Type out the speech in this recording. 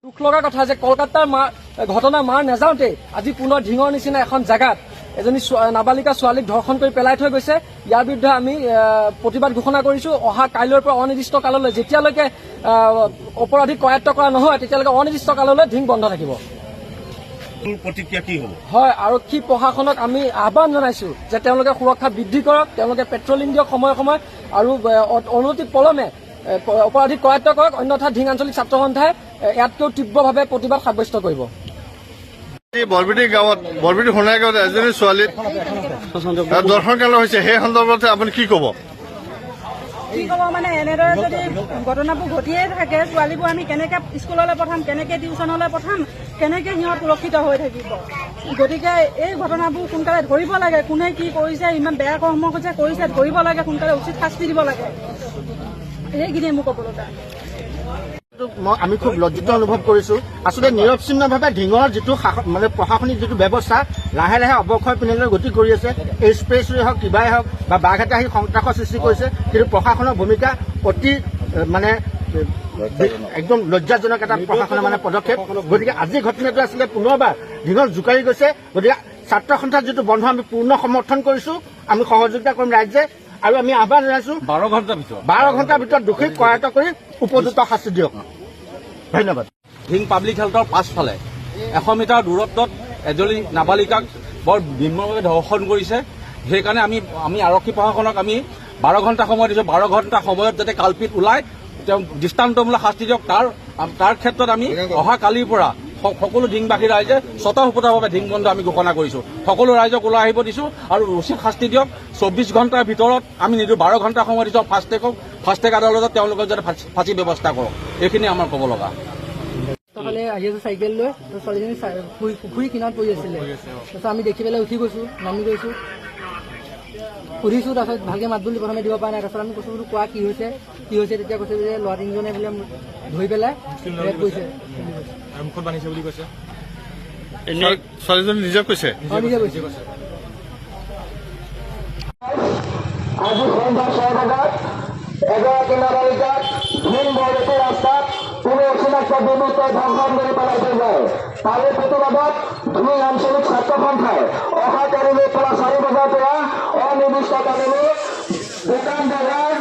দুখ লগা কথা যে কলকাতাৰ ঘটনা মাৰ নাযাওঁতে আজি পুনৰ ঢিঙৰ নিচিনা এখন জাগাত এজনী নাবালিকা ছোৱালীক ধৰ্ষণ কৰি পেলাই থৈ গৈছে। ইয়াৰ বিৰুদ্ধে আমি প্ৰতিবাদ ঘোষণা কৰিছো। অহা কাইলৈৰ পৰা অনিৰ্দিষ্ট কাললৈ যেতিয়ালৈকে অপৰাধীক কৰায়ত্ব কৰা নহয় তেতিয়ালৈকে অনিৰ্দিষ্ট কাললৈ ঢিং বন্ধ থাকিব। প্ৰতিক্ৰিয়া কি হ'ব? হয়, আৰক্ষী প্ৰশাসনক আমি আহ্বান জনাইছো যে তেওঁলোকে সুৰক্ষা বৃদ্ধি কৰক, তেওঁলোকে পেট্ৰলিং দিয়ক সময়ে সময়ে আৰু অনতি পলমে অপৰাধীক কৰায়ত্ব কৰক, অন্যথা ঢিং আঞ্চলিক ছাত্ৰ সন্থাই ইয়াতকৈও তীব্ৰভাৱে প্ৰতিবাদ সাব্যস্ত কৰিব। বৰবিটি গাঁৱত বৰবিটি সোণাই গাঁৱত এজনী ছোৱালীক ধৰ্ষণ হৈছে, সেই সন্দৰ্ভত আপুনি কি ক'ব? কি ক'ব মানে এনেদৰে যদি ঘটনাবোৰ ঘটিয়ে থাকে, ছোৱালীবোৰ আমি কেনেকে স্কুললৈ পঠাম, কেনেকে টিউচনলৈ পঠাম, কেনেকে সিহঁত সুৰক্ষিত হৈ থাকিব? গতিকে এই ঘটনাবোৰ সোনকালে ধৰিব লাগে। কোনে কি কৰিছে, ইমান বেয়া কৰ্ম কৰিছে ধৰিব লাগে, সোনকালে উচিত শাস্তি দিব লাগে। সেইখিনিয়ে মোৰ ক'ব লগা। আমি খুব লজ্জিত অনুভৱ কৰিছো। আচলতে নিৰৱচ্ছিন্নভাৱে ঢিঙৰ যিটো মানে প্ৰশাসনিক যিটো ব্যৱস্থা লাহে লাহে অৱক্ষয় পিনেলৈ গতি কৰি আছে। এই স্পেচৰে হওক কিবাই হওক বা বাঘেটা আহি সন্ত্ৰাসৰ সৃষ্টি কৰিছে, কিন্তু প্ৰশাসনৰ ভূমিকা অতি মানে একদম লজ্জাজনক এটা প্ৰশাসনৰ মানে পদক্ষেপ। গতিকে আজি ঘটনাটো আছিলে পুনৰবাৰ ঢিঙত জোকাৰি গৈছে। গতিকে ছাত্ৰ সন্থাৰ যিটো বন্ধ আমি পূৰ্ণ সমৰ্থন কৰিছো, আমি সহযোগিতা কৰিম ৰাইজে, আৰু আমি আহ্বান জনাইছো 12 ঘণ্টাৰ ভিতৰত দোষীক কৰায়ত্ব কৰি উপযুক্ত শাস্তি দিয়ক। ধন্যবাদ। ঢিং পাব্লিক হেল্থৰ পাছফালে 100 মিটাৰ দূৰত্বত এজনী নাবালিকাক বৰ নিম্নভাৱে ধৰ্ষণ কৰিছে। সেইকাৰণে আমি আৰক্ষী প্ৰশাসনক আমি 12 ঘণ্টা সময় দিছোঁ। 12 ঘণ্টা সময়ত যাতে কাল্পিত ওলাই তেওঁ দৃষ্টান্তমূলক শাস্তি দিয়ক। তাৰ ক্ষেত্ৰত আমি অহা কালিৰ পৰা সকলো ঢিংবাসী ৰাইজে স্বতঃস্ফূৰ্তভাৱে ঢিং বন্ধ আমি ঘোষণা কৰিছোঁ। সকলো ৰাইজক ওলাই আহিব দিছোঁ আৰু উচিত শাস্তি দিয়ক। 24 ঘণ্টাৰ ভিতৰত আমি নিদিওঁ, 12 ঘণ্টা সময় দিছোঁ। ফাষ্টেগ আদালতত তেওঁলোকক যাতে ফাঁচী ব্যৱস্থা কৰক, এইখিনি আমাৰ ক'ব লগা। ফালে আহি আছো চাইকেল লৈ, ছোৱালীজনী পুখুৰী কিনাৰত পৰি আছিলে। তাৰপিছত আমি দেখি পেলাই উঠি গৈছো, নামি গৈছো, সুধিছো। তাৰপিছত ভালকে মাত বুলি প্ৰথমে দিব পৰা নাই। তাৰপিছত আমি কৈছো বোলো কোৱা কি হৈছে। তেতিয়া কৈছে যে ল'ৰা তিনিজনে বোলে ধৰি পেলাই ৰেপ কৰিছে, মুখত বান্ধিছে বুলি কৈছে। ছোৱালীজনী নিজে কৈছে। নিজে কৈছে। আজি সন্ধ্যা 6 বজাত এগৰাকী নাবালিকাক ঢিং বৰবতী ৰাস্তাত কোনো অচিনাক্ত দুৰ্বৃত্তই ধৰ্ষণ কৰি পেলাই থৈ যায়। তাৰে প্ৰতিবাদত ঢিং আঞ্চলিক ছাত্ৰ সন্থাই অহা কালিলৈ পুৱা 4 বজাৰ পৰা অনিৰ্দিষ্ট কাললৈ দোকান বজাৰ